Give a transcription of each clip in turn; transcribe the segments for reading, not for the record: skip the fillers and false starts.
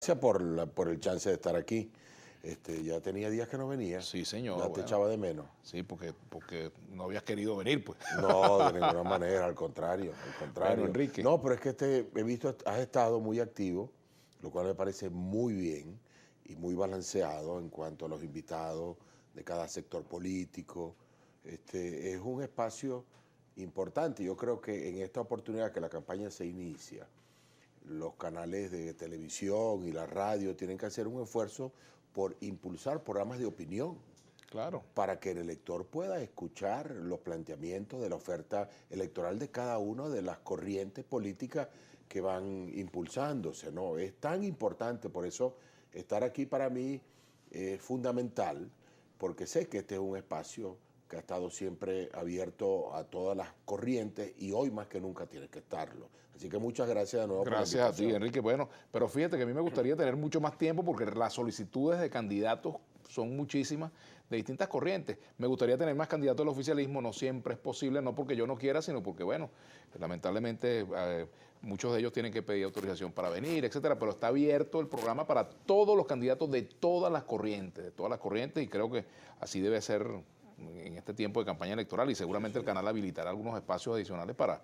Gracias por el chance de estar aquí. Ya tenía días que no venía. Sí, señor. Ya te Bueno, echaba de menos. sí, porque no habías querido venir, pues. No, de ninguna manera, al contrario, al Bueno, contrario. Enrique, No, pero es que he visto, has estado muy activo, lo cual me parece muy bien y muy balanceado en cuanto a los invitados de cada sector político. Es un espacio importante. Yo creo que en esta oportunidad que la campaña se inicia, los canales de televisión y la radio tienen que hacer un esfuerzo por impulsar programas de opinión claro, para que el elector pueda escuchar los planteamientos de la oferta electoral de cada una de las corrientes políticas que van impulsándose, ¿no? Es tan importante, por eso estar aquí para mí es fundamental, porque sé que este es un espacio que ha estado siempre abierto a todas las corrientes y hoy más que nunca tiene que estarlo. Así que muchas gracias de nuevo por la gracias a ti, invitación. Enrique. Bueno, pero fíjate que a mí me gustaría tener mucho más tiempo porque las solicitudes de candidatos son muchísimas de distintas corrientes. Me gustaría tener más candidatos al oficialismo, no siempre es posible, no porque yo no quiera, sino porque, bueno, lamentablemente muchos de ellos tienen que pedir autorización para venir, etcétera, pero está abierto el programa para todos los candidatos de todas las corrientes, y creo que así debe ser en este tiempo de campaña electoral, y seguramente el canal habilitará algunos espacios adicionales para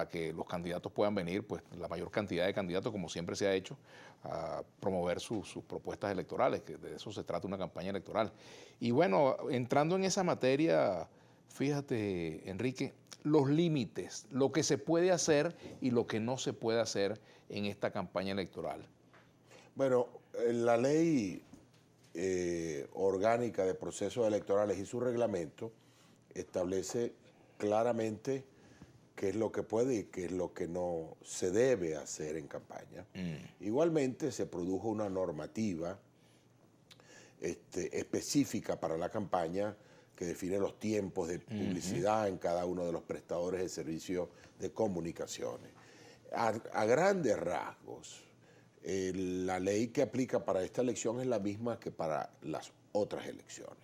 que los candidatos puedan venir, pues la mayor cantidad de candidatos, como siempre se ha hecho, a promover sus propuestas electorales, que de eso se trata una campaña electoral. Y bueno, entrando en esa materia, fíjate, Enrique, los límites, lo que se puede hacer y lo que no se puede hacer en esta campaña electoral. Bueno, la ley orgánica de procesos electorales y su reglamento establece claramente qué es lo que puede y qué es lo que no se debe hacer en campaña. Igualmente se produjo una normativa específica para la campaña que define los tiempos de publicidad en cada uno de los prestadores de servicios de comunicaciones. A grandes rasgos, la ley que aplica para esta elección es la misma que para las otras elecciones.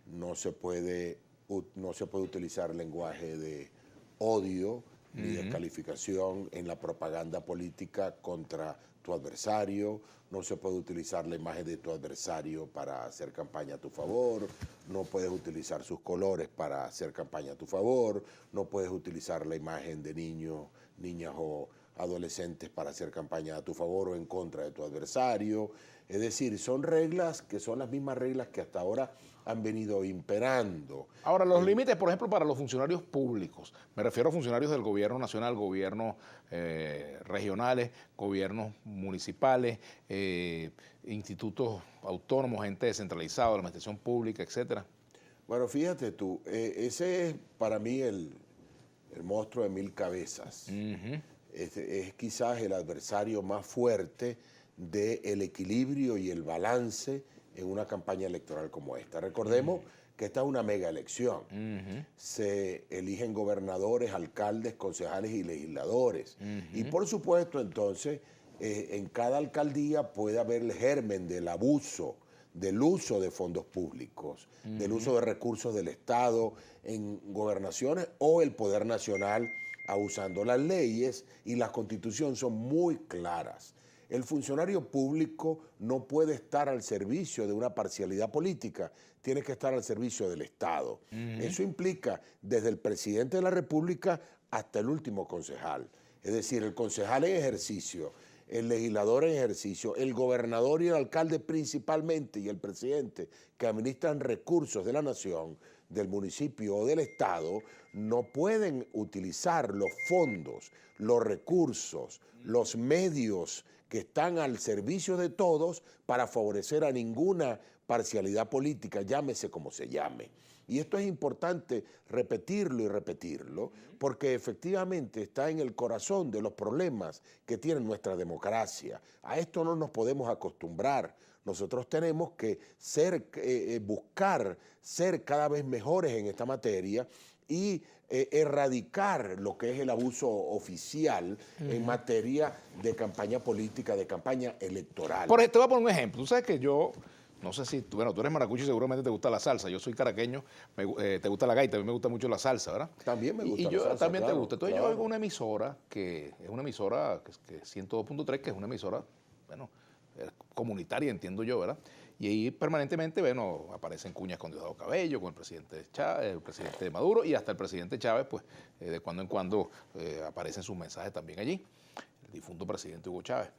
No se puede utilizar lenguaje de odio ni descalificación en la propaganda política contra tu adversario, no se puede utilizar la imagen de tu adversario para hacer campaña a tu favor, no puedes utilizar sus colores para hacer campaña a tu favor, no puedes utilizar la imagen de niños, niñas o adolescentes para hacer campaña a tu favor o en contra de tu adversario. Es decir, son reglas que son las mismas reglas que hasta ahora han venido imperando. Ahora, los límites, por ejemplo, para los funcionarios públicos, me refiero a funcionarios del gobierno nacional, gobiernos regionales, gobiernos municipales, institutos autónomos, gente descentralizada, la administración pública, etcétera. Bueno, fíjate tú, ese es para mí el monstruo de mil cabezas. Es quizás el adversario más fuerte del equilibrio y el balance en una campaña electoral como esta. Recordemos que esta es una mega elección. Se eligen gobernadores, alcaldes, concejales y legisladores. Y por supuesto, entonces, en cada alcaldía puede haber el germen del abuso, del uso de fondos públicos, del uso de recursos del Estado en gobernaciones o el Poder Nacional abusando. Las leyes y la Constitución son muy claras. El funcionario público no puede estar al servicio de una parcialidad política, tiene que estar al servicio del Estado. Eso implica desde el presidente de la República hasta el último concejal. Es decir, el concejal en ejercicio, el legislador en ejercicio, el gobernador y el alcalde principalmente y el presidente que administran recursos de la nación, del municipio o del estado, no pueden utilizar los fondos, los recursos, los medios que están al servicio de todos para favorecer a ninguna parcialidad política, llámese como se llame. Y esto es importante repetirlo y repetirlo, porque efectivamente está en el corazón de los problemas que tiene nuestra democracia. A esto no nos podemos acostumbrar. Nosotros tenemos que buscar ser cada vez mejores en esta materia y erradicar lo que es el abuso oficial en materia de campaña política, de campaña electoral. Te voy a poner un ejemplo. Tú sabes que yo, no sé si, bueno, tú eres maracucho y seguramente te gusta la salsa. Yo soy caraqueño, te gusta la gaita, a mí me gusta mucho la salsa, ¿verdad? También me gusta Y la yo salsa, también te claro, gusta. Entonces yo claro. oigo una emisora que es una emisora que 102.3, que es una emisora, bueno, comunitaria, entiendo yo, ¿verdad? Y ahí permanentemente, bueno, aparecen cuñas con Diosdado Cabello, con el presidente Chávez, el presidente Maduro y hasta el presidente Chávez, pues de cuando en cuando aparecen sus mensajes también allí, el difunto presidente Hugo Chávez.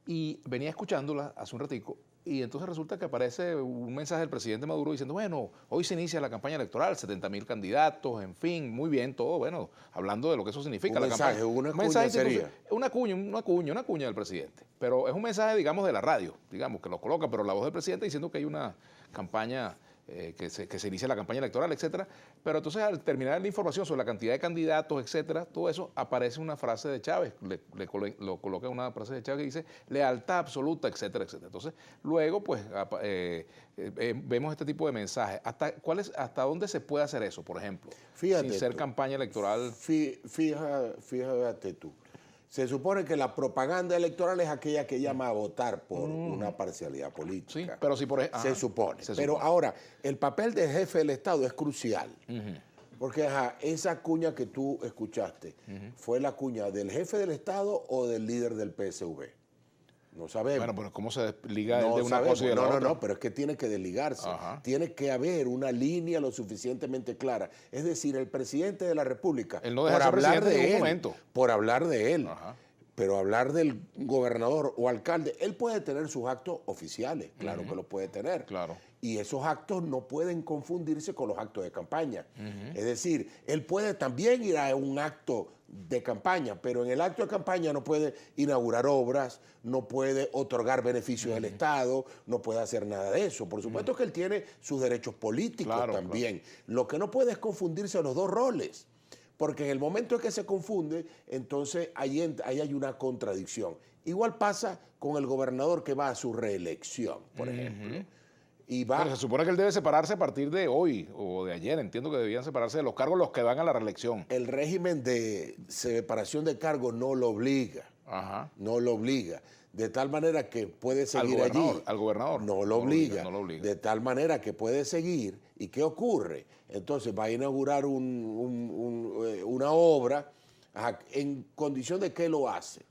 Y venía escuchándola hace un ratico y entonces resulta que aparece un mensaje del presidente Maduro diciendo, bueno, hoy se inicia la campaña electoral, 70.000 candidatos, en fin, muy bien, todo, bueno, hablando de lo que eso significa. Un la mensaje, campaña. una Un cuña mensaje sería. una cuña del presidente. Pero es un mensaje, digamos, de la radio, digamos, que lo coloca, pero la voz del presidente diciendo que hay una campaña, que se inicia la campaña electoral, etcétera. Pero entonces al terminar la información sobre la cantidad de candidatos, etcétera, todo eso, aparece una frase de Chávez, lo coloca una frase de Chávez que dice lealtad absoluta, etcétera, etcétera. Entonces, luego, pues, vemos este tipo de mensajes. ¿Hasta dónde se puede hacer eso, por ejemplo? Fíjate sin ser tú, campaña electoral. Fíjate tú. Se supone que la propaganda electoral es aquella que llama a votar por una parcialidad política. Sí, pero si por Se supone. Pero ahora, el papel del jefe del Estado es crucial. Porque esa cuña que tú escuchaste, ¿fue la cuña del jefe del Estado o del líder del PSV? No sabemos. Bueno, pero ¿cómo se desliga No de una sabemos. cosa y de la otra? No, pero es que tiene que desligarse. Ajá. Tiene que haber una línea lo suficientemente clara. Es decir, el presidente de la República, Él no deja de ser presidente en ningún momento. por hablar de él, Ajá. pero hablar del gobernador o alcalde, él puede tener sus actos oficiales, claro que los puede tener. Claro. Y esos actos no pueden confundirse con los actos de campaña. Es decir, él puede también ir a un acto de campaña, pero en el acto de campaña no puede inaugurar obras, no puede otorgar beneficios del Estado, no puede hacer nada de eso. Por supuesto que él tiene sus derechos políticos también. Lo que no puede es confundirse los dos roles, porque en el momento en que se confunde, entonces ahí hay una contradicción. Igual pasa con el gobernador que va a su reelección, por ejemplo. Y va, Pero se supone que él debe separarse a partir de hoy o de ayer. Entiendo que debían separarse de los cargos los que van a la reelección. el régimen de separación de cargos no lo obliga. Ajá. No lo obliga. De tal manera que puede seguir allí. Al gobernador. No lo obliga. No lo obliga. De tal manera que puede seguir. ¿Y qué ocurre? Entonces va a inaugurar una obra en condición de que lo hace,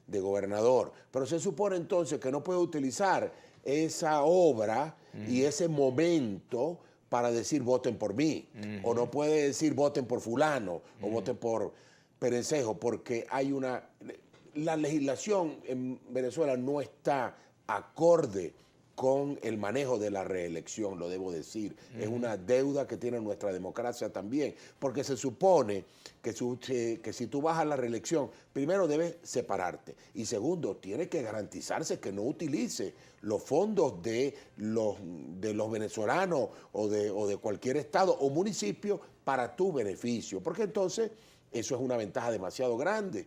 de gobernador. Pero se supone entonces que no puede utilizar esa obra y ese momento para decir voten por mí. O no puede decir voten por fulano o voten por Perencejo, porque hay la legislación en Venezuela no está acorde con el manejo de la reelección, lo debo decir. Es una deuda que tiene nuestra democracia también, porque se supone que si tú vas a la reelección, primero debes separarte y segundo, tiene que garantizarse que no utilice los fondos de los venezolanos o de cualquier estado o municipio para tu beneficio, porque entonces eso es una ventaja demasiado grande.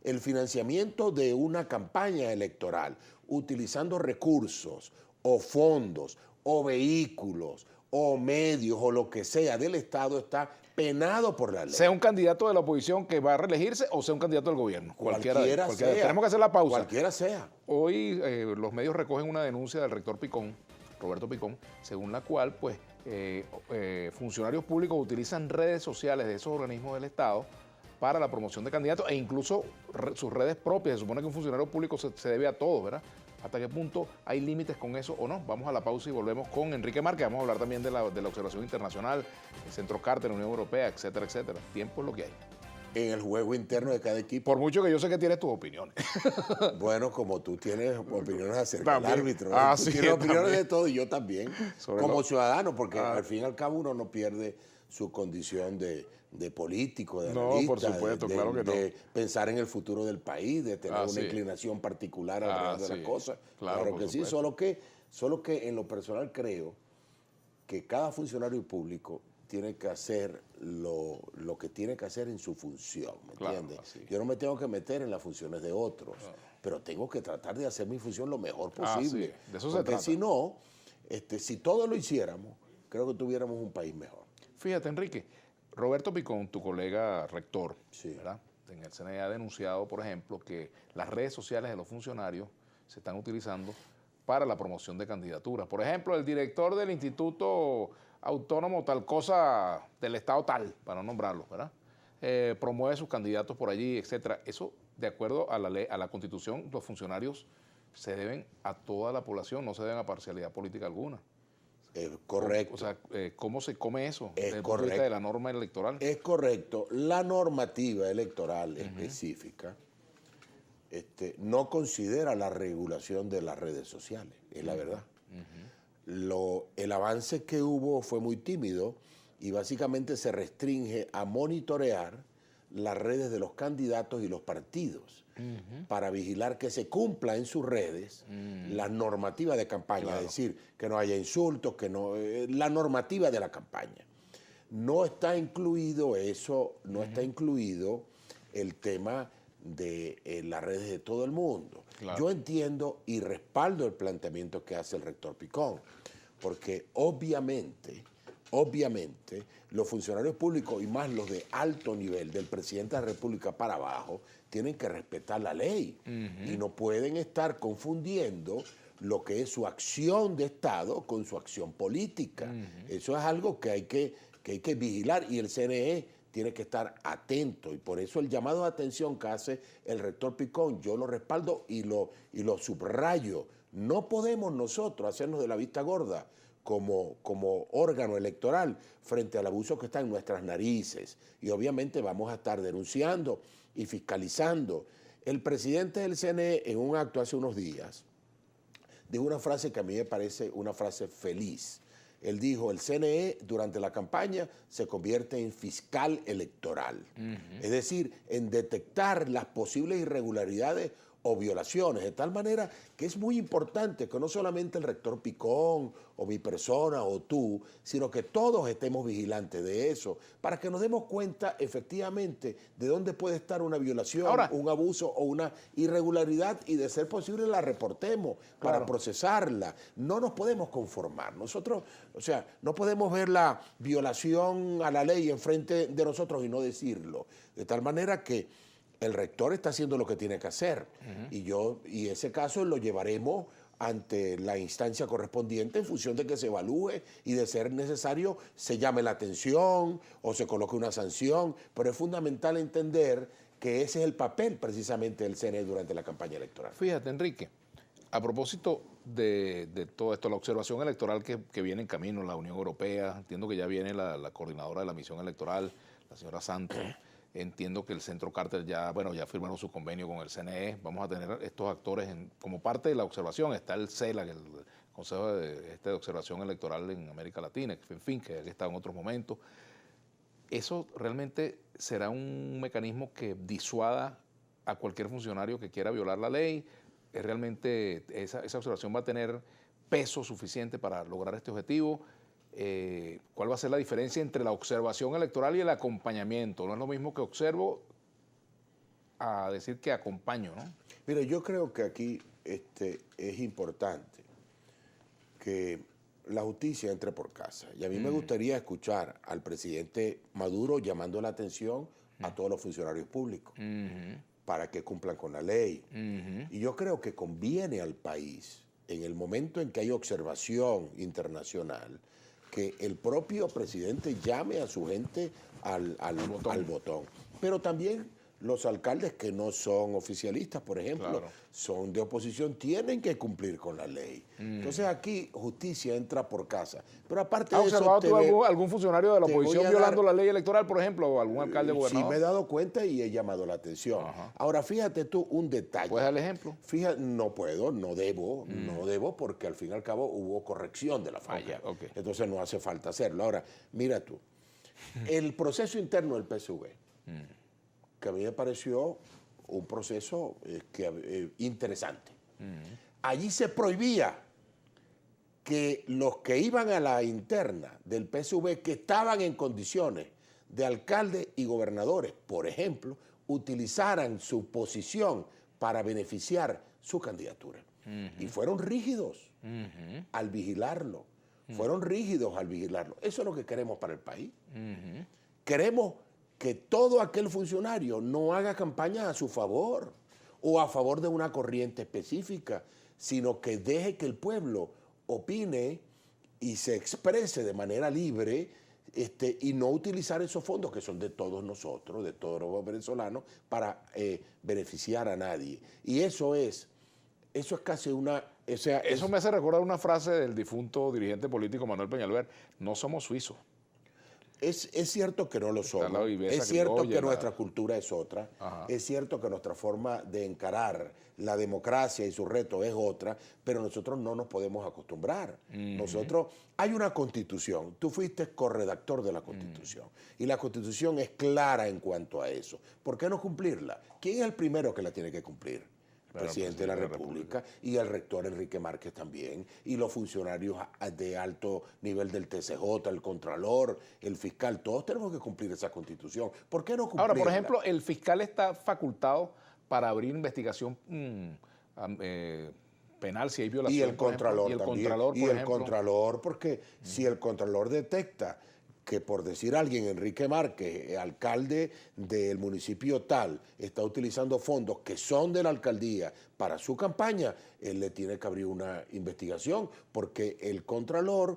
El financiamiento de una campaña electoral utilizando recursos o fondos o vehículos o medios o lo que sea del Estado está penado por la ley. Sea un candidato de la oposición que va a reelegirse o sea un candidato del gobierno. Cualquiera sea. Tenemos que hacer la pausa. Cualquiera sea. Hoy los medios recogen una denuncia del rector Picón, Roberto Picón, según la cual pues funcionarios públicos utilizan redes sociales de esos organismos del Estado para la promoción de candidatos e incluso sus redes propias. Se supone que un funcionario público se debe a todos, ¿verdad? ¿Hasta qué punto hay límites con eso o no? Vamos a la pausa y volvemos con Enrique Márquez. Vamos a hablar también de la observación internacional, el Centro Carter, la Unión Europea, etcétera, etcétera. Tiempo es lo que hay. En el juego interno de cada equipo. Por mucho que yo sé que tienes tus opiniones. Bueno, como tú tienes opiniones acerca También. del árbitro. Tú Sí, tienes opiniones también. de todo y yo también. Como ciudadano, porque al fin y al cabo uno no pierde su condición de político, de analista, No, por supuesto, claro que no. de pensar en el futuro del país, de tener una inclinación particular alrededor de las cosas. Claro que sí, solo que en lo personal creo que cada funcionario público tiene que hacer lo que tiene que hacer en su función, ¿me entiendes? Yo no me tengo que meter en las funciones de otros, pero tengo que tratar de hacer mi función lo mejor posible. De eso porque se trata. si no, si todos lo hiciéramos, creo que tuviéramos un país mejor. Fíjate, Enrique, Roberto Picón, tu colega rector, Sí. ¿verdad? En el CNE ha denunciado, por ejemplo, que las redes sociales de los funcionarios se están utilizando para la promoción de candidaturas. Por ejemplo, el director del Instituto Autónomo tal cosa del Estado tal, para no nombrarlo, ¿verdad? Promueve sus candidatos por allí, etcétera. Eso, de acuerdo a la ley, a la Constitución, los funcionarios se deben a toda la población, no se deben a parcialidad política alguna. Correcto. O sea, ¿cómo se come eso Es desde el punto de vista de la norma electoral? Es correcto. La normativa electoral específica no considera la regulación de las redes sociales, es la verdad. El avance que hubo fue muy tímido y básicamente se restringe a monitorear las redes de los candidatos y los partidos para vigilar que se cumpla en sus redes la normativa de campaña, claro. Es decir, que no haya insultos, que no, la normativa de la campaña. No está incluido eso, no está incluido el tema de las redes de todo el mundo. Claro. Yo entiendo y respaldo el planteamiento que hace el rector Picón, porque obviamente los funcionarios públicos y más los de alto nivel, del presidente de la República para abajo, tienen que respetar la ley y no pueden estar confundiendo lo que es su acción de Estado con su acción política. Eso es algo que hay que vigilar y el CNE tiene que estar atento y por eso el llamado de atención que hace el rector Picón, yo lo respaldo y lo subrayo. No podemos nosotros hacernos de la vista gorda como órgano electoral frente al abuso que está en nuestras narices. Y obviamente vamos a estar denunciando y fiscalizando. El presidente del CNE en un acto hace unos días dijo una frase que a mí me parece una frase feliz. Él dijo, el CNE durante la campaña se convierte en fiscal electoral. Es decir, en detectar las posibles irregularidades o violaciones, de tal manera que es muy importante que no solamente el rector Picón o mi persona o tú, sino que todos estemos vigilantes de eso, para que nos demos cuenta efectivamente de dónde puede estar una violación, un abuso o una irregularidad y de ser posible la reportemos para procesarla. No nos podemos conformar. Nosotros, o sea, no podemos ver la violación a la ley enfrente de nosotros y no decirlo. De tal manera que el rector está haciendo lo que tiene que hacer y ese caso lo llevaremos ante la instancia correspondiente en función de que se evalúe y de ser necesario se llame la atención o se coloque una sanción, pero es fundamental entender que ese es el papel precisamente del CNE durante la campaña electoral. Fíjate, Enrique, a propósito de todo esto, la observación electoral que viene en camino, la Unión Europea, entiendo que ya viene la coordinadora de la misión electoral, la señora Santos. Entiendo que el Centro Carter ya firmaron su convenio con el CNE. Vamos a tener estos actores como parte de la observación. Está el CELAC, el Consejo de Observación Electoral en América Latina, en fin, que ha estado en otros momentos. ¿Eso realmente será un mecanismo que disuada a cualquier funcionario que quiera violar la ley? ¿Realmente esa observación va a tener peso suficiente para lograr este objetivo? ¿Cuál va a ser la diferencia entre la observación electoral y el acompañamiento? No es lo mismo que observo a decir que acompaño, ¿no? Mira, yo creo que aquí es importante que la justicia entre por casa. Y a mí me gustaría escuchar al presidente Maduro llamando la atención a todos los funcionarios públicos para que cumplan con la ley. Y yo creo que conviene al país, en el momento en que hay observación internacional, que el propio presidente llame a su gente al botón. Pero también los alcaldes que no son oficialistas, por ejemplo, son de oposición, tienen que cumplir con la ley. Entonces aquí justicia entra por casa. Pero aparte ¿Has de eso... observado tú algún funcionario de la oposición violando la ley electoral, por ejemplo, o algún alcalde gobernador? Sí, me he dado cuenta y he llamado la atención. Ahora, fíjate tú un detalle. ¿Puedes dar el ejemplo? Fíjate, no puedo, no debo, porque al fin y al cabo hubo corrección de la falla. Entonces no hace falta hacerlo. Ahora, mira tú, el proceso interno del PSV, que a mí me pareció un proceso interesante. Allí se prohibía que los que iban a la interna del PSV, que estaban en condiciones de alcaldes y gobernadores, por ejemplo, utilizaran su posición para beneficiar su candidatura. Y fueron rígidos al vigilarlo. Fueron rígidos al vigilarlo. Eso es lo que queremos para el país. Queremos que todo aquel funcionario no haga campaña a su favor o a favor de una corriente específica, sino que deje que el pueblo opine y se exprese de manera libre y no utilizar esos fondos que son de todos nosotros, de todos los venezolanos, para beneficiar a nadie. Y eso es eso es casi una... O sea, Eso me hace recordar una frase del difunto dirigente político Manuel Peñalver: no somos suizos. Es cierto que no lo Está la somos, viveza es cierto criolla, que nuestra cultura es otra, Ajá. es cierto que nuestra forma de encarar la democracia y su reto es otra, pero nosotros no nos podemos acostumbrar. Nosotros, hay una constitución, tú fuiste corredactor de la constitución y la constitución es clara en cuanto a eso. ¿Por qué no cumplirla? ¿Quién es el primero que la tiene que cumplir? Presidente de la República y el rector Enrique Márquez también, y los funcionarios de alto nivel del TCJ, el Contralor, el fiscal, todos tenemos que cumplir esa constitución. ¿Por qué no cumplirla? Ahora, por ejemplo, el fiscal está facultado para abrir investigación penal si hay violación. Y el Contralor también. también. Y el Contralor, porque si el Contralor detecta que, por decir alguien, Enrique Márquez, alcalde del municipio tal, está utilizando fondos que son de la alcaldía para su campaña, él le tiene que abrir una investigación, porque el Contralor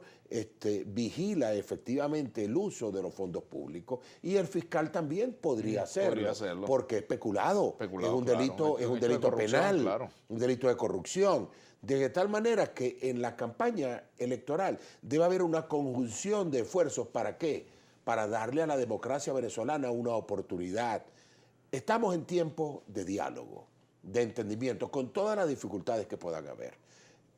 vigila efectivamente el uso de los fondos públicos y el fiscal también podría hacerlo, porque es peculado, es un delito, es un delito penal, claro. Un delito de corrupción. De tal manera que en la campaña electoral debe haber una conjunción de esfuerzos. ¿Para qué? Para darle a la democracia venezolana una oportunidad. Estamos en tiempos de diálogo, de entendimiento, con todas las dificultades que puedan haber.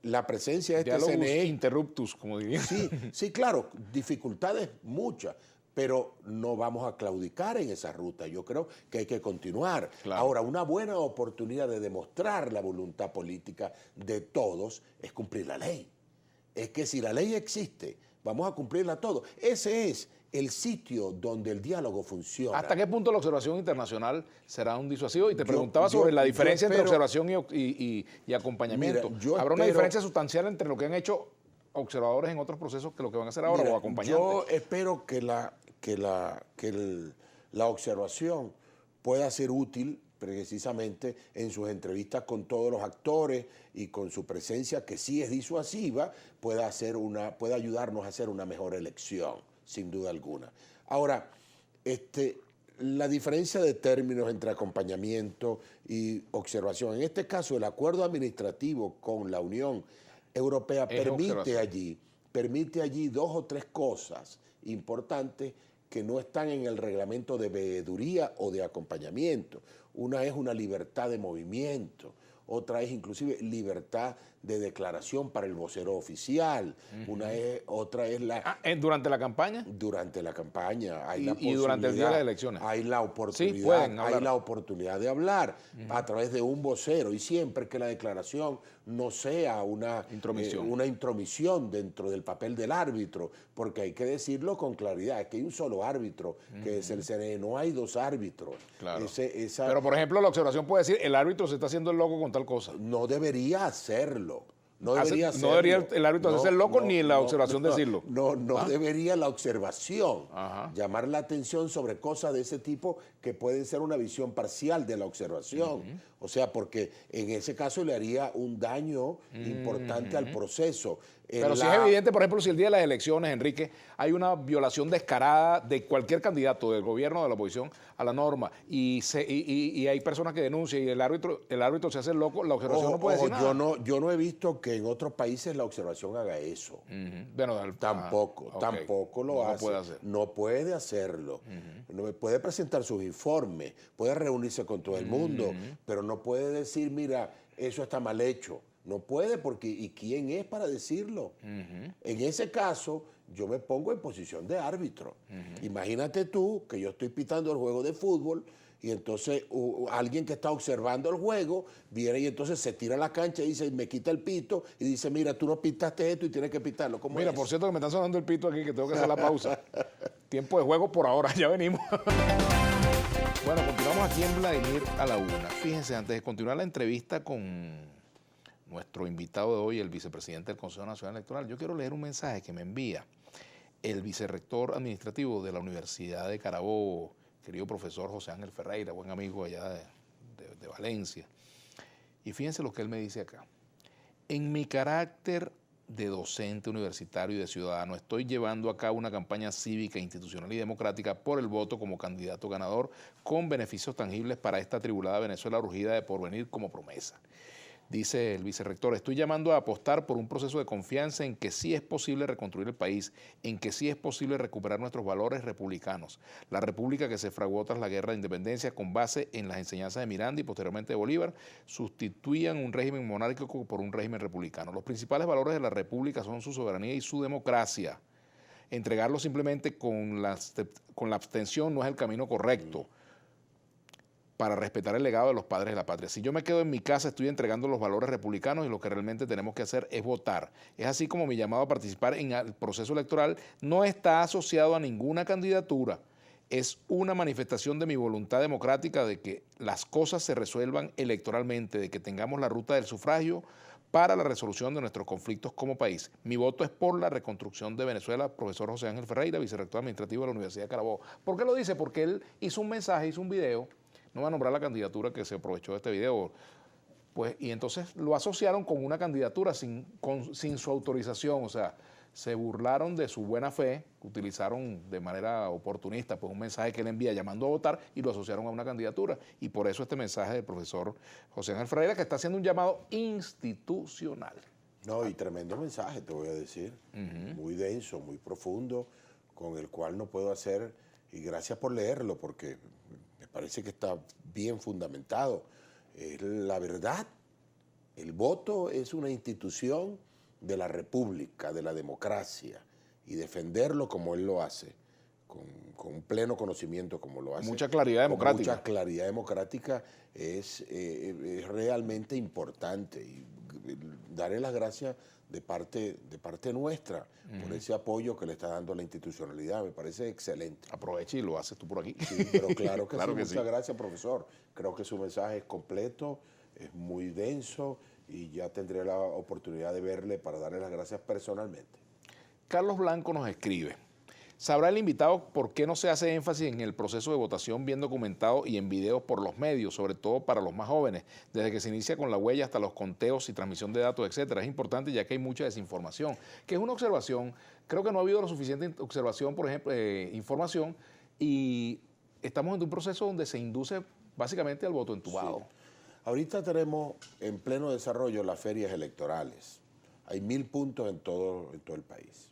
La presencia de este CNE... interruptus, como dirían. Sí, claro, dificultades muchas, pero no vamos a claudicar en esa ruta. Yo creo que hay que continuar. Claro. Ahora, una buena oportunidad de demostrar la voluntad política de todos es cumplir la ley. Es que si la ley existe, vamos a cumplirla todos. Ese es el sitio donde el diálogo funciona. ¿Hasta qué punto la observación internacional será un disuasivo? Y te preguntaba sobre la diferencia entre observación y acompañamiento. Mira, ¿habrá una diferencia sustancial entre lo que han hecho observadores en otros procesos que lo que van a hacer ahora, o acompañantes? Yo espero que la observación pueda ser útil precisamente en sus entrevistas con todos los actores y con su presencia, que sí es disuasiva, pueda ayudarnos a hacer una mejor elección, sin duda alguna. Ahora, la diferencia de términos entre acompañamiento y observación, en este caso el acuerdo administrativo con la Unión Europea permite allí 2 o 3 cosas importantes que no están en el reglamento de veeduría o de acompañamiento. Una es una libertad de movimiento, otra es inclusive libertad de declaración para el vocero oficial, otra es la... ¿Durante la campaña? Durante la campaña. Hay la y durante el día de las elecciones. Hay la oportunidad, sí, pueden hablar. Hay la oportunidad de hablar a través de un vocero, y siempre que la declaración no sea una intromisión dentro del papel del árbitro, porque hay que decirlo con claridad, es que hay un solo árbitro, que es el CNE, no hay 2 árbitros. Claro. Pero, por ejemplo, la observación puede decir, el árbitro se está haciendo el loco con tal cosa. No debería hacerlo. No debería el árbitro hacerse el loco, ni la observación decirlo. No debería la observación llamar la atención sobre cosas de ese tipo que pueden ser una visión parcial de la observación. O sea, porque en ese caso le haría un daño importante al proceso. Pero si es evidente, por ejemplo, si el día de las elecciones, Enrique, hay una violación descarada de cualquier candidato del gobierno o de la oposición a la norma, y hay personas que denuncian y el árbitro se hace el loco, la observación no puede decir nada. Yo no he visto que en otros países la observación haga eso. Bueno, tampoco lo hace. Puede hacer. No puede hacerlo. No puede presentar sus informes, puede reunirse con todo el mundo, pero no puede decir, mira, eso está mal hecho. No puede, porque ¿y quién es para decirlo? En ese caso, yo me pongo en posición de árbitro. Imagínate tú que yo estoy pitando el juego de fútbol y entonces alguien que está observando el juego viene y entonces se tira a la cancha y dice, me quita el pito y dice, mira, tú no pitaste esto y tienes que pitarlo. Mira, por cierto que me están sonando el pito aquí, que tengo que hacer la pausa. Tiempo de juego por ahora, ya venimos. Bueno, continuamos aquí en Vladimir a la Una. Fíjense, antes de continuar la entrevista con nuestro invitado de hoy, el vicepresidente del Consejo Nacional Electoral, yo quiero leer un mensaje que me envía el vicerrector administrativo de la Universidad de Carabobo, querido profesor José Ángel Ferreira, buen amigo allá de Valencia. Y fíjense lo que él me dice acá. En mi carácter de docente universitario y de ciudadano, estoy llevando a cabo una campaña cívica, institucional y democrática por el voto como candidato ganador, con beneficios tangibles para esta atribulada Venezuela urgida de porvenir como promesa. Dice el vicerrector, estoy llamando a apostar por un proceso de confianza en que sí es posible reconstruir el país, en que sí es posible recuperar nuestros valores republicanos. La república que se fraguó tras la guerra de independencia con base en las enseñanzas de Miranda y posteriormente de Bolívar, sustituían un régimen monárquico por un régimen republicano. Los principales valores de la república son su soberanía y su democracia. Entregarlo simplemente con la abstención no es el camino correcto para respetar el legado de los padres de la patria. Si yo me quedo en mi casa, estoy entregando los valores republicanos y lo que realmente tenemos que hacer es votar. Es así como mi llamado a participar en el proceso electoral no está asociado a ninguna candidatura. Es una manifestación de mi voluntad democrática de que las cosas se resuelvan electoralmente, de que tengamos la ruta del sufragio para la resolución de nuestros conflictos como país. Mi voto es por la reconstrucción de Venezuela, profesor José Ángel Ferreira, vicerrector administrativo de la Universidad de Carabobo. ¿Por qué lo dice? Porque él hizo un mensaje, hizo un video. No va a nombrar la candidatura que se aprovechó de este video, pues, y entonces lo asociaron con una candidatura sin su autorización, o sea, se burlaron de su buena fe, utilizaron de manera oportunista pues un mensaje que él envía llamando a votar y lo asociaron a una candidatura. Y por eso este mensaje del profesor José Ángel Ferreira, que está haciendo un llamado institucional. No, y tremendo mensaje, te voy a decir, muy denso, muy profundo, con el cual no puedo hacer, y gracias por leerlo, porque me parece que está bien fundamentado. Es la verdad, el voto es una institución de la república, de la democracia, y defenderlo como él lo hace, con un pleno conocimiento como lo hace. Mucha claridad democrática. Mucha claridad democrática es realmente importante, y daré las gracias de parte nuestra por ese apoyo que le está dando la institucionalidad. Me parece excelente. Aprovecha y lo haces tú por aquí. Sí, pero claro que claro sí. que Muchas gracias, profesor. Creo que su mensaje es completo, es muy denso y ya tendré la oportunidad de verle para darle las gracias personalmente. Carlos Blanco nos escribe. ¿Sabrá el invitado por qué no se hace énfasis en el proceso de votación bien documentado y en videos por los medios, sobre todo para los más jóvenes, desde que se inicia con la huella hasta los conteos y transmisión de datos, etcétera? Es importante ya que hay mucha desinformación, que es una observación. Creo que no ha habido lo suficiente observación, por ejemplo, información, y estamos en un proceso donde se induce básicamente al voto entubado. Sí. Ahorita tenemos en pleno desarrollo las ferias electorales. Hay 1000 puntos en todo el país.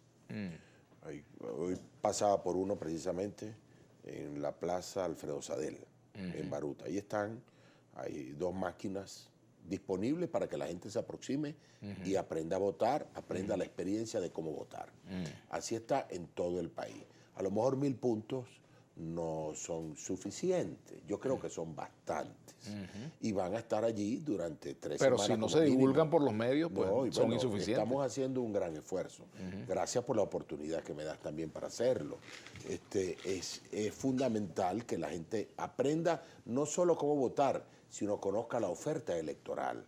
Hoy pasaba por uno precisamente en la Plaza Alfredo Sadel, en Baruta. Ahí están, hay 2 máquinas disponibles para que la gente se aproxime y aprenda a votar, aprenda la experiencia de cómo votar. Así está en todo el país. A lo mejor 1000 puntos no son suficientes. Yo creo que son bastantes. Y van a estar allí durante 3 semanas. Pero si no se divulgan por los medios, pues no, son insuficientes. Estamos haciendo un gran esfuerzo. Gracias por la oportunidad que me das también para hacerlo. Es fundamental que la gente aprenda no solo cómo votar, sino conozca la oferta electoral.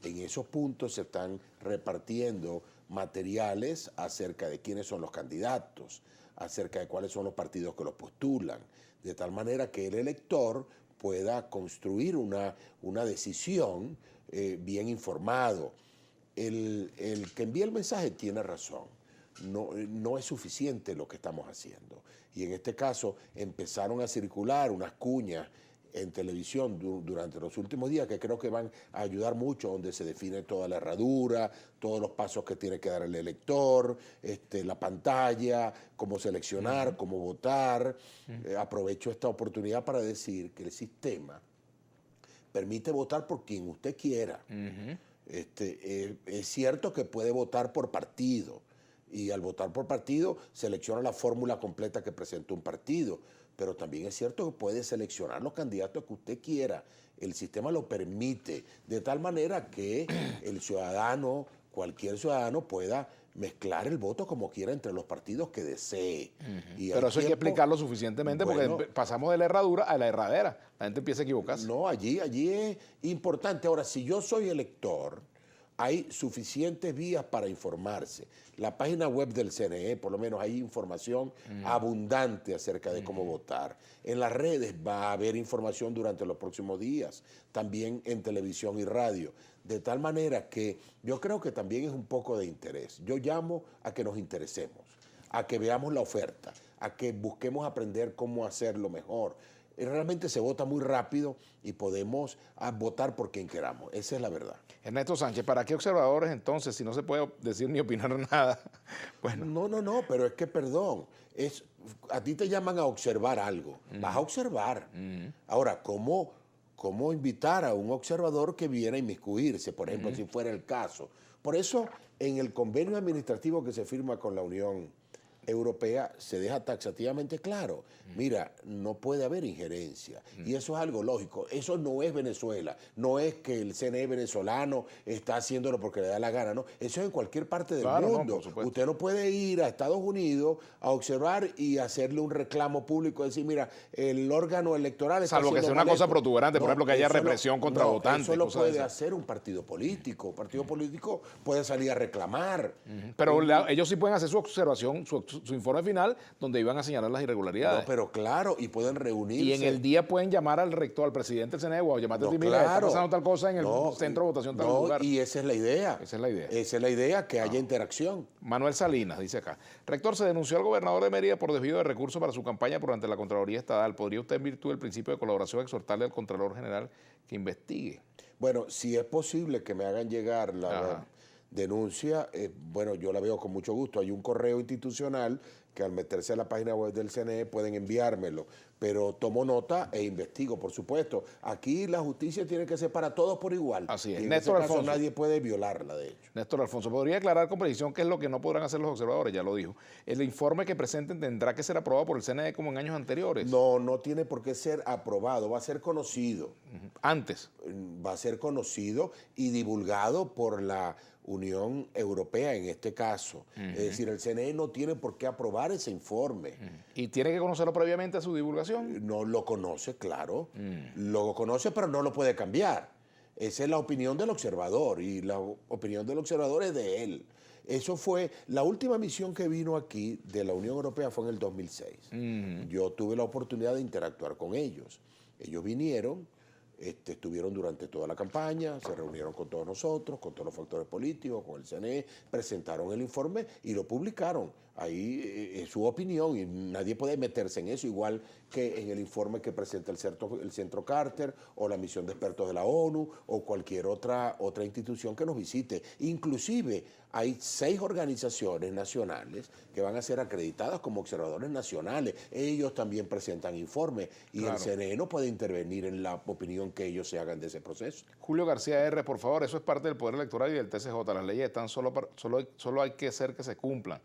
En esos puntos se están repartiendo materiales acerca de quiénes son los candidatos, acerca de cuáles son los partidos que los postulan, de tal manera que el elector pueda construir una decisión bien informado. El que envía el mensaje tiene razón, no es suficiente lo que estamos haciendo. Y en este caso empezaron a circular unas cuñas en televisión durante los últimos días que creo que van a ayudar mucho, donde se define toda la herradura, todos los pasos que tiene que dar el elector, la pantalla, cómo seleccionar, cómo votar. Aprovecho esta oportunidad para decir que el sistema permite votar por quien usted quiera. Es cierto que puede votar por partido, y al votar por partido selecciona la fórmula completa que presenta un partido, pero también es cierto que puede seleccionar los candidatos que usted quiera. El sistema lo permite, de tal manera que el ciudadano, cualquier ciudadano, pueda mezclar el voto como quiera entre los partidos que desee. Pero eso hay que explicarlo suficientemente, porque pasamos de la herradura a la herradera. La gente empieza a equivocarse. No, allí es importante. Ahora, si yo soy elector, hay suficientes vías para informarse. La página web del CNE, por lo menos, hay información abundante acerca de cómo votar. En las redes va a haber información durante los próximos días, también en televisión y radio. De tal manera que yo creo que también es un poco de interés. Yo llamo a que nos interesemos, a que veamos la oferta, a que busquemos aprender cómo hacerlo mejor. realmente se vota muy rápido y podemos votar por quien queramos. Esa es la verdad. Ernesto Sánchez, ¿para qué observadores entonces si no se puede decir ni opinar nada? Bueno. No, pero es que, perdón, a ti te llaman a observar algo, vas a observar. Ahora, ¿cómo invitar a un observador que viene a inmiscuirse, por ejemplo, si fuera el caso? Por eso, en el convenio administrativo que se firma con la Unión Europea se deja taxativamente claro, mira, no puede haber injerencia, y eso es algo lógico. Eso no es Venezuela, no es que el CNE venezolano está haciéndolo porque le da la gana, no, eso es en cualquier parte del mundo. Usted no puede ir a Estados Unidos a observar y hacerle un reclamo público, decir, mira, el órgano electoral está salvo que sea una cosa protuberante, por ejemplo, que haya represión contra votantes. Eso lo puede hacer un partido político. Un partido político puede salir a reclamar. Pero ellos sí pueden hacer su observación, su informe final, donde iban a señalar las irregularidades. No, pero claro, y pueden reunirse. Y en el día pueden llamar al rector, al presidente del CNE, o llamarte a ti, mira, está pasando tal cosa en el centro de votación tal lugar. Y esa es la idea. Esa es la idea. Esa es la idea, que haya interacción. Manuel Salinas dice acá, rector, se denunció al gobernador de Mérida por desvío de recursos para su campaña por ante la Contraloría Estatal. ¿Podría usted, en virtud del principio de colaboración, exhortarle al Contralor General que investigue? Bueno, si es posible que me hagan llegar la denuncia, bueno, yo la veo con mucho gusto. Hay un correo institucional que al meterse a la página web del CNE pueden enviármelo, pero tomo nota e investigo, por supuesto. Aquí la justicia tiene que ser para todos por igual. Así es. Y en Néstor ese caso Alfonso, nadie puede violarla, de hecho. Néstor Alfonso, ¿podría aclarar con precisión qué es lo que no podrán hacer los observadores? Ya lo dijo. ¿El informe que presenten tendrá que ser aprobado por el CNE como en años anteriores? No tiene por qué ser aprobado, va a ser conocido. Antes. Va a ser conocido y divulgado por la Unión Europea en este caso. Es decir, el CNE no tiene por qué aprobar ese informe. ¿Y tiene que conocerlo previamente a su divulgación? No lo conoce, claro. Lo conoce, pero no lo puede cambiar. Esa es la opinión del observador y la opinión del observador es de él. Eso fue, la última misión que vino aquí de la Unión Europea fue en el 2006. Yo tuve la oportunidad de interactuar con ellos. Ellos vinieron, estuvieron durante toda la campaña, se reunieron con todos nosotros, con todos los factores políticos, con el CNE, presentaron el informe y lo publicaron. Ahí es su opinión y nadie puede meterse en eso, igual que en el informe que presenta el Centro Carter o la misión de expertos de la ONU o cualquier otra institución que nos visite. Inclusive hay 6 organizaciones nacionales que van a ser acreditadas como observadores nacionales. Ellos también presentan informes y el CNE no puede intervenir en la opinión que ellos se hagan de ese proceso. Julio García R., por favor, eso es parte del Poder Electoral y del TCJ. Las leyes están solo hay que hacer que se cumplan.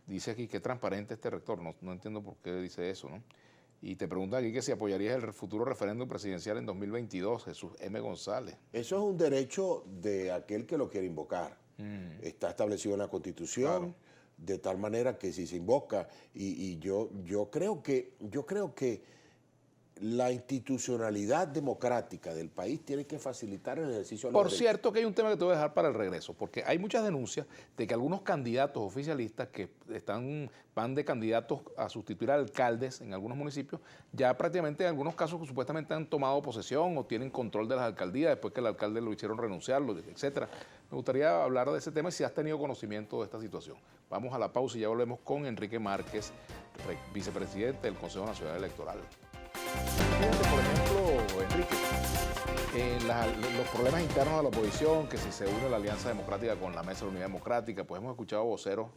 Dice aquí que transparente este rector, no entiendo por qué dice eso, ¿no? Y te pregunta aquí que si apoyarías el futuro referéndum presidencial en 2022, Jesús M. González. Eso es un derecho de aquel que lo quiere invocar. Está establecido en la Constitución, de tal manera que si se invoca, y yo creo que la institucionalidad democrática del país tiene que facilitar el ejercicio de los derechos. Por cierto que hay un tema que te voy a dejar para el regreso, porque hay muchas denuncias de que algunos candidatos oficialistas que van de candidatos a sustituir a alcaldes en algunos municipios, ya prácticamente en algunos casos supuestamente han tomado posesión o tienen control de las alcaldías después que el alcalde lo hicieron renunciar, etcétera. Me gustaría hablar de ese tema y si has tenido conocimiento de esta situación. Vamos a la pausa y ya volvemos con Enrique Márquez, vicepresidente del Consejo Nacional Electoral. Fíjate, por ejemplo, Enrique, los problemas internos de la oposición, que si se une la Alianza Democrática con la Mesa de la Unidad Democrática, pues hemos escuchado voceros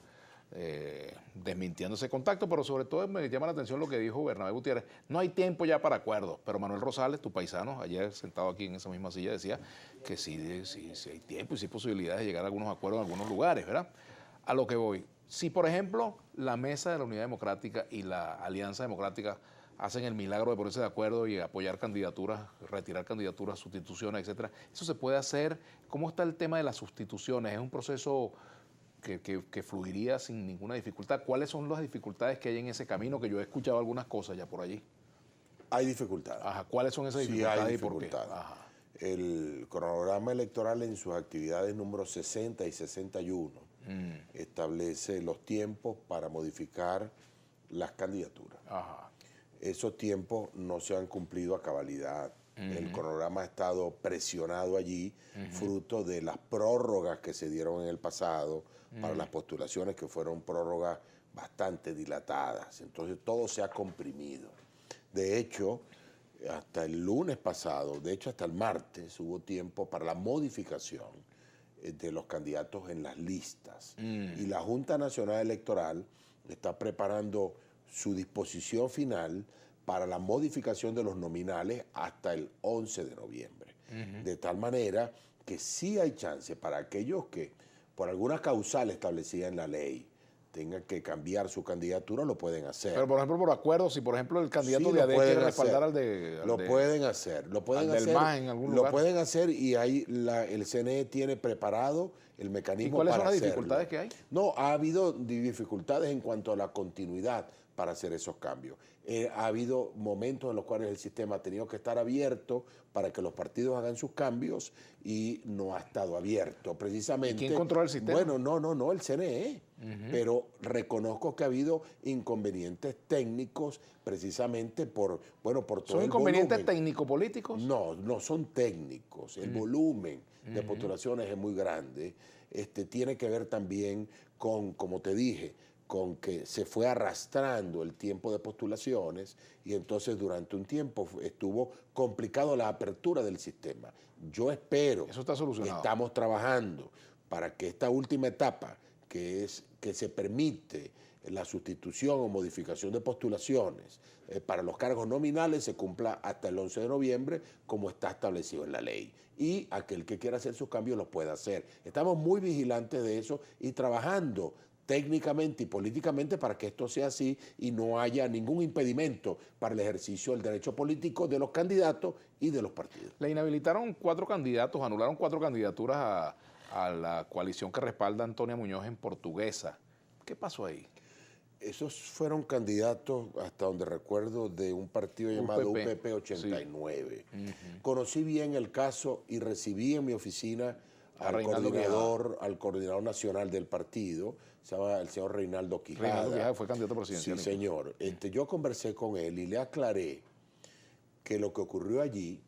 desmintiendo ese contacto, pero sobre todo me llama la atención lo que dijo Bernabé Gutiérrez. No hay tiempo ya para acuerdos, pero Manuel Rosales, tu paisano, ayer sentado aquí en esa misma silla, decía que sí hay tiempo y sí hay posibilidades de llegar a algunos acuerdos en algunos lugares, ¿verdad? A lo que voy. Si, por ejemplo, la Mesa de la Unidad Democrática y la Alianza Democrática hacen el milagro de ponerse de acuerdo y apoyar candidaturas, retirar candidaturas, sustituciones, etcétera. Eso se puede hacer. ¿Cómo está el tema de las sustituciones? ¿Es un proceso que fluiría sin ninguna dificultad? ¿Cuáles son las dificultades que hay en ese camino? Que yo he escuchado algunas cosas ya por allí. Hay dificultades. Ajá. ¿Cuáles son esas dificultades? Sí, hay dificultades. ¿Y por qué? Ajá. El cronograma electoral en sus actividades número 60 y 61 establece los tiempos para modificar las candidaturas. Ajá. Esos tiempos no se han cumplido a cabalidad. El cronograma ha estado presionado allí, fruto de las prórrogas que se dieron en el pasado para las postulaciones, que fueron prórrogas bastante dilatadas. Entonces todo se ha comprimido. De hecho, hasta el lunes pasado, de hecho hasta el martes, hubo tiempo para la modificación de los candidatos en las listas. Y la Junta Nacional Electoral está preparando su disposición final para la modificación de los nominales hasta el 11 de noviembre. De tal manera que sí hay chance para aquellos que por alguna causal establecida en la ley tengan que cambiar su candidatura, lo pueden hacer. Pero, por ejemplo, por acuerdo, si por ejemplo el candidato Sí, de lo AD pueden quiere hacer. respaldar al de... Lo pueden hacer, lo pueden al del hacer. MAS en algún Lo lugar. pueden hacer y ahí el CNE tiene preparado el mecanismo ¿Y cuáles para son las hacerlo. dificultades que hay? No, ha habido dificultades en cuanto a la continuidad para hacer esos cambios. Ha habido momentos en los cuales el sistema ha tenido que estar abierto para que los partidos hagan sus cambios y no ha estado abierto. Precisamente. ¿Y quién controla el sistema? Bueno, no, el CNE. Pero reconozco que ha habido inconvenientes técnicos precisamente por todo el volumen. ¿Son inconvenientes técnico-políticos? No son técnicos. El volumen de postulaciones es muy grande. Tiene que ver también con, como te dije, con que se fue arrastrando el tiempo de postulaciones y entonces durante un tiempo estuvo complicado la apertura del sistema. Yo espero, eso está solucionado. Estamos trabajando para que esta última etapa, que es que se permite la sustitución o modificación de postulaciones para los cargos nominales, se cumpla hasta el 11 de noviembre como está establecido en la ley. Y aquel que quiera hacer sus cambios los puede hacer. Estamos muy vigilantes de eso y trabajando técnicamente y políticamente para que esto sea así y no haya ningún impedimento para el ejercicio del derecho político de los candidatos y de los partidos. Le inhabilitaron 4 candidatos, anularon 4 candidaturas a la coalición que respalda a Antonia Muñoz en Portuguesa. ¿Qué pasó ahí? Esos fueron candidatos, hasta donde recuerdo, de un partido llamado UPP 89. Sí. Conocí bien el caso y recibí en mi oficina al coordinador nacional del partido, se llama el señor Reinaldo Quijada. Reinaldo Quijada fue candidato presidencial. Sí, señor. Yo conversé con él y le aclaré que lo que ocurrió allí,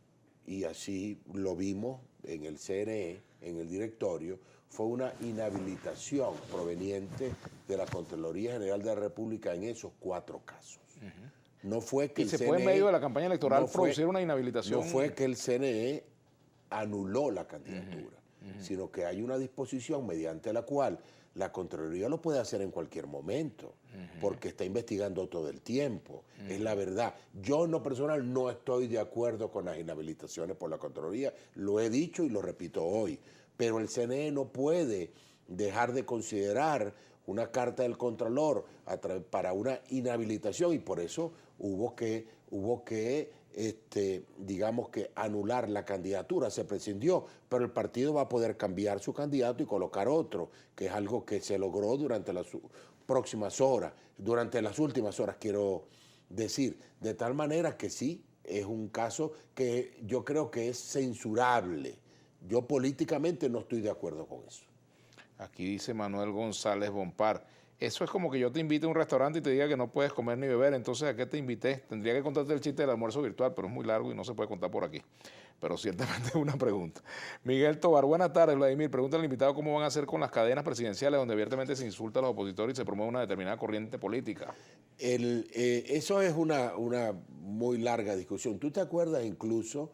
y así lo vimos en el CNE, en el directorio, fue una inhabilitación proveniente de la Contraloría General de la República en esos 4 casos. No fue que y se puede en medio de la campaña electoral producir una inhabilitación. No fue que el CNE anuló la candidatura, sino que hay una disposición mediante la cual la Contraloría lo puede hacer en cualquier momento, porque está investigando todo el tiempo. Es la verdad. Yo en lo personal no estoy de acuerdo con las inhabilitaciones por la Contraloría, lo he dicho y lo repito hoy, pero el CNE no puede dejar de considerar una carta del Contralor para una inhabilitación y por eso hubo que digamos que anular la candidatura, se prescindió, pero el partido va a poder cambiar su candidato y colocar otro, que es algo que se logró durante las próximas horas, durante las últimas horas quiero decir, de tal manera que sí, es un caso que yo creo que es censurable. Yo políticamente no estoy de acuerdo con eso. Aquí dice Manuel González Bompar, eso es como que yo te invite a un restaurante y te diga que no puedes comer ni beber, entonces ¿a qué te invité? Tendría que contarte el chiste del almuerzo virtual, pero es muy largo y no se puede contar por aquí. Pero ciertamente es una pregunta. Miguel Tobar, buenas tardes, Vladimir. Pregunta al invitado cómo van a hacer con las cadenas presidenciales donde abiertamente se insulta a los opositores y se promueve una determinada corriente política. Eso es una muy larga discusión. ¿Tú te acuerdas incluso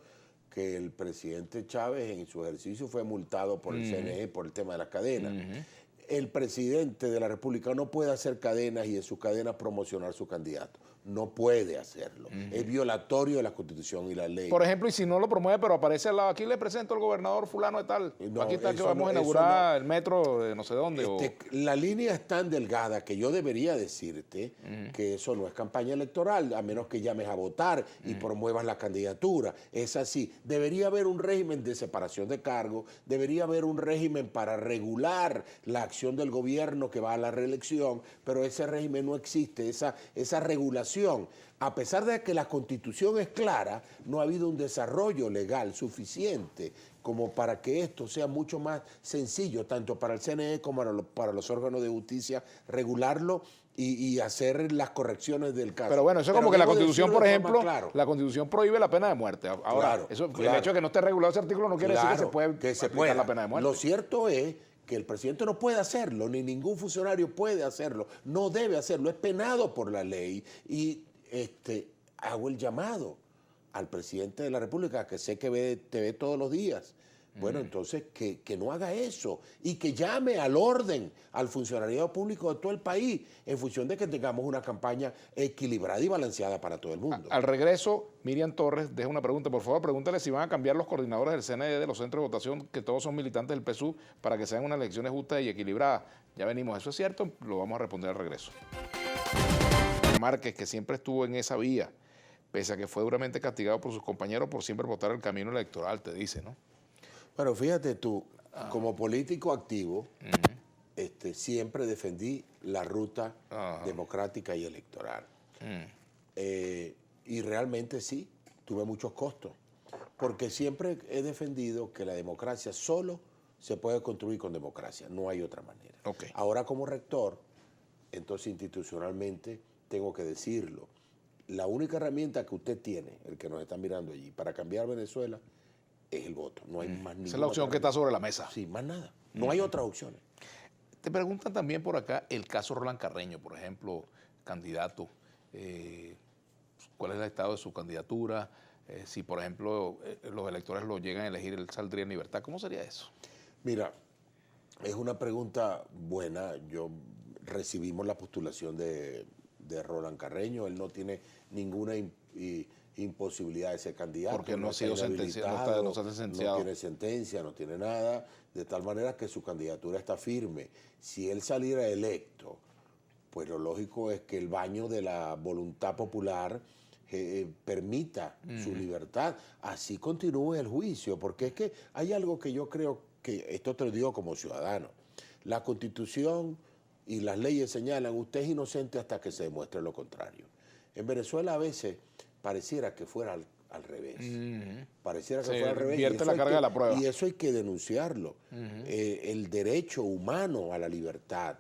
que el presidente Chávez en su ejercicio fue multado por el CNE por el tema de las cadenas? El presidente de la República no puede hacer cadenas y en sus cadenas promocionar su candidato. No puede hacerlo. Es violatorio de la Constitución y la ley. Por ejemplo, y si no lo promueve, pero aparece al lado, aquí le presento al gobernador fulano de tal. No, aquí está que vamos a inaugurar el metro de no sé dónde. La línea es tan delgada que yo debería decirte que eso no es campaña electoral, a menos que llames a votar y promuevas la candidatura. Es así. Debería haber un régimen de separación de cargos, debería haber un régimen para regular la acción del gobierno que va a la reelección, pero ese régimen no existe, esa regulación. A pesar de que la Constitución es clara, no ha habido un desarrollo legal suficiente como para que esto sea mucho más sencillo, tanto para el CNE como para los órganos de justicia, regularlo y hacer las correcciones del caso. Pero bueno, eso es como que la Constitución, por ejemplo, la Constitución prohíbe la pena de muerte. Ahora, el hecho de que no esté regulado ese artículo no quiere decir que se puede aplicar la pena de muerte. Lo cierto es que el presidente no puede hacerlo, ni ningún funcionario puede hacerlo, no debe hacerlo, es penado por la ley y hago el llamado al presidente de la República, que sé que te ve todos los días. Bueno, entonces que no haga eso y que llame al orden al funcionariado público de todo el país en función de que tengamos una campaña equilibrada y balanceada para todo el mundo. Al regreso, Miriam Torres deja una pregunta. Por favor, pregúntale si van a cambiar los coordinadores del CNE de los centros de votación, que todos son militantes del PSUV, para que sean unas elecciones justas y equilibradas. Ya venimos, ¿eso es cierto? Lo vamos a responder al regreso. Márquez, que siempre estuvo en esa vía, pese a que fue duramente castigado por sus compañeros por siempre votar el camino electoral, te dice, ¿no? Bueno, fíjate tú, como político activo, siempre defendí la ruta democrática y electoral. Y realmente sí, tuve muchos costos, porque siempre he defendido que la democracia solo se puede construir con democracia, no hay otra manera. Okay. Ahora como rector, entonces institucionalmente tengo que decirlo, la única herramienta que usted tiene, el que nos está mirando allí, para cambiar Venezuela, es el voto. No hay más ninguna. Esa es la opción que está sobre la mesa. Sí, más nada. No hay otras opciones. Te preguntan también por acá el caso Roland Carreño, por ejemplo, candidato. ¿Cuál es el estado de su candidatura? Si, por ejemplo, los electores lo llegan a elegir, él saldría en libertad. ¿Cómo sería eso? Mira, es una pregunta buena. Recibimos la postulación de Roland Carreño. Él no tiene ninguna imposibilidad de ser candidato. Porque no ha sido sentenciado, no está sentenciado. No tiene sentencia, no tiene nada, de tal manera que su candidatura está firme. Si él saliera electo, pues lo lógico es que el baño de la voluntad popular permita su libertad. Así continúe el juicio, porque es que hay algo que yo creo que, esto te lo digo como ciudadano, la Constitución y las leyes señalan, usted es inocente hasta que se demuestre lo contrario. En Venezuela a veces pareciera que fuera al revés. Pareciera que fuera al revés. Vierte la carga de la prueba. Y eso hay que denunciarlo. El derecho humano a la libertad,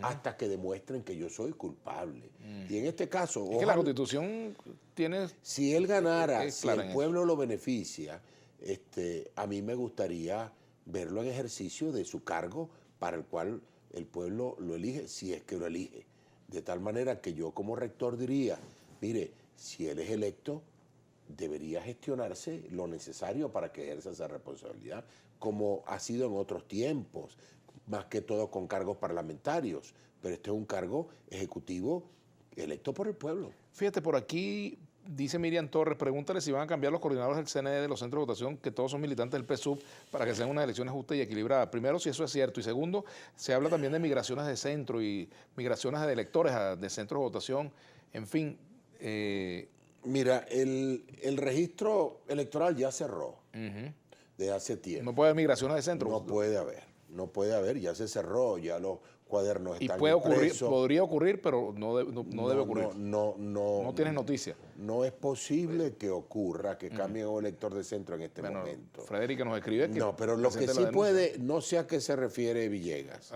hasta que demuestren que yo soy culpable. Y en este caso... Es que la Constitución tiene... Si él ganara, si el pueblo lo beneficia, a mí me gustaría verlo en ejercicio de su cargo para el cual el pueblo lo elige, si es que lo elige. De tal manera que yo como rector diría, mire, si él es electo, debería gestionarse lo necesario para que ejerza esa responsabilidad, como ha sido en otros tiempos, más que todo con cargos parlamentarios, pero este es un cargo ejecutivo electo por el pueblo. Fíjate, por aquí dice Miriam Torres, pregúntale si van a cambiar los coordinadores del CNE de los centros de votación, que todos son militantes del PSUV, para que sean unas elecciones justas y equilibradas. Primero, si eso es cierto. Y segundo, se habla también de migraciones de centro y migraciones de electores de centros de votación. En fin. Mira, el registro electoral ya cerró desde hace tiempo. No puede haber migraciones de centro. No puede haber, ya se cerró, ya los cuadernos están impresos. Podría ocurrir, pero no debe ocurrir. No tienes noticia. No es posible que ocurra, que cambie un elector de centro en este momento. Frederica nos escribe que... No, pero lo que sí puede, no sé a qué se refiere Villegas,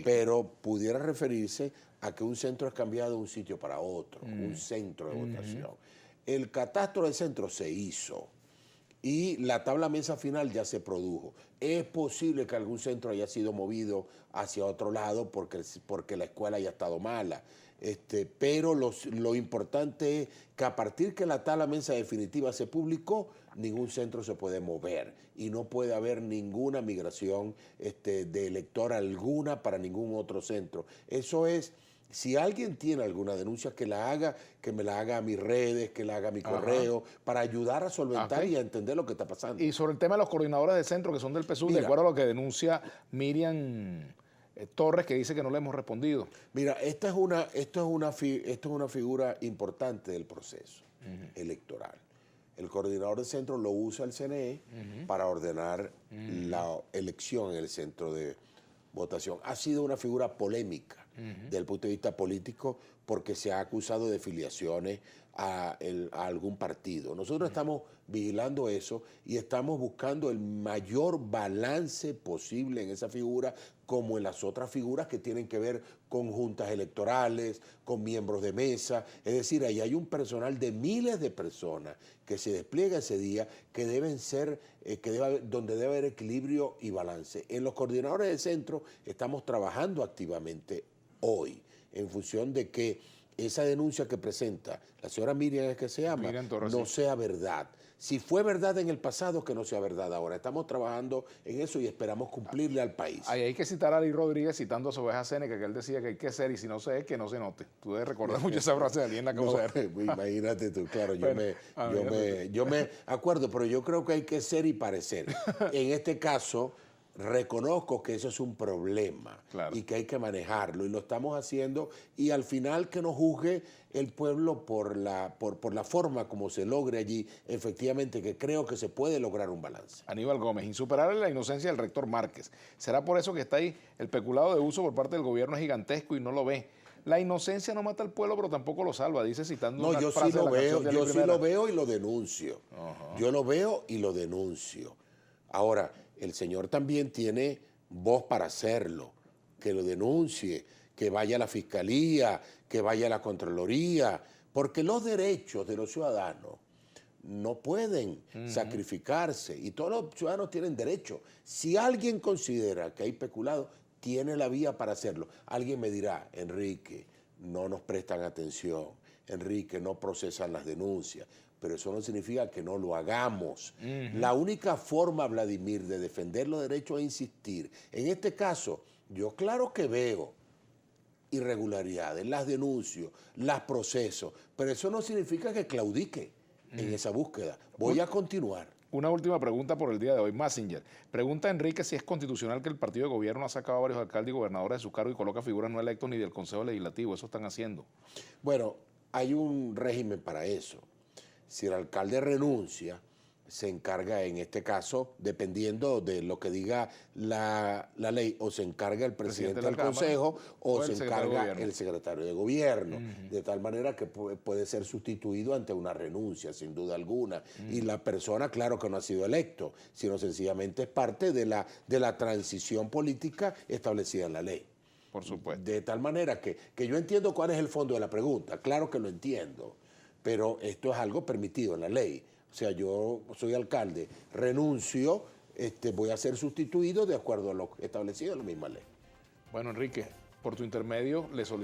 pero pudiera referirse a que un centro es cambiado de un sitio para otro, un centro de votación. El catastro del centro se hizo y la tabla mesa final ya se produjo. Es posible que algún centro haya sido movido hacia otro lado porque la escuela haya estado mala. Pero lo importante es que a partir que la tabla mesa definitiva se publicó, ningún centro se puede mover y no puede haber ninguna migración de elector alguna para ningún otro centro. Eso es... Si alguien tiene alguna denuncia, que me la haga a mis redes, que la haga a mi correo, para ayudar a solventar y a entender lo que está pasando. Y sobre el tema de los coordinadores de centro, que son del PSUV, de acuerdo a lo que denuncia Miriam Torres, que dice que no le hemos respondido. Mira, esto es una figura importante del proceso electoral. El coordinador de centro lo usa el CNE para ordenar la elección en el centro de votación. Ha sido una figura polémica desde el punto de vista político porque se ha acusado de filiaciones a algún partido. Nosotros estamos vigilando eso y estamos buscando el mayor balance posible en esa figura, como en las otras figuras que tienen que ver con juntas electorales, con miembros de mesa. Es decir, ahí hay un personal de miles de personas que se despliega ese día, que deben ser, donde debe haber equilibrio y balance. En los coordinadores de centro estamos trabajando activamente hoy, en función de que esa denuncia que presenta la señora Miriam, es que se llama, Miriam Torres, no sí. sea verdad. Si fue verdad en el pasado, que no sea verdad ahora. Estamos trabajando en eso y esperamos cumplirle al país. Ahí hay que citar a Ali Rodríguez citando a su oveja Séneca, que él decía que hay que ser, y si no se es, que no se note. Tú debes recordar mucho esa frase de Ali en la causa. Imagínate tú, claro, Bueno, yo me acuerdo, pero yo creo que hay que ser y parecer. En este caso, reconozco que eso es un problema, claro, y que hay que manejarlo, y lo estamos haciendo, y al final que nos juzgue el pueblo por la forma como se logre allí, efectivamente, que creo que se puede lograr un balance. Aníbal Gómez, insuperable la inocencia del rector Márquez. ¿Será por eso que está ahí? El peculado de uso por parte del gobierno es gigantesco y no lo ve. La inocencia no mata al pueblo, pero tampoco lo salva, dice citando una frase de la canción de Ali Yo sí Rivera. lo veo y lo denuncio. Yo lo veo y lo denuncio. Ahora, el señor también tiene voz para hacerlo, que lo denuncie, que vaya a la Fiscalía, que vaya a la Contraloría, porque los derechos de los ciudadanos no pueden sacrificarse, y todos los ciudadanos tienen derecho. Si alguien considera que hay peculado, tiene la vía para hacerlo. Alguien me dirá, Enrique, no nos prestan atención, Enrique, no procesan las denuncias, pero eso no significa que no lo hagamos. La única forma, Vladimir, de defender los derechos es insistir. En este caso, yo claro que veo irregularidades, las denuncio, las proceso, pero eso no significa que claudique en esa búsqueda. Voy a continuar. Una última pregunta por el día de hoy. Messenger pregunta a Enrique si es constitucional que el partido de gobierno ha sacado a varios alcaldes y gobernadores de su cargo y coloca figuras no electos ni del Consejo Legislativo. Eso están haciendo. Bueno, hay un régimen para eso. Si el alcalde renuncia, se encarga, en este caso, dependiendo de lo que diga la ley, o se encarga el presidente del Consejo o se encarga el secretario de Gobierno, de tal manera que puede ser sustituido ante una renuncia, sin duda alguna. Y la persona, claro que no ha sido electo, sino sencillamente es parte de la transición política establecida en la ley. Por supuesto. De tal manera que yo entiendo cuál es el fondo de la pregunta, claro que lo entiendo, pero esto es algo permitido en la ley. O sea, yo soy alcalde, renuncio, voy a ser sustituido de acuerdo a lo establecido en la misma ley. Bueno, Enrique, por tu intermedio le solicito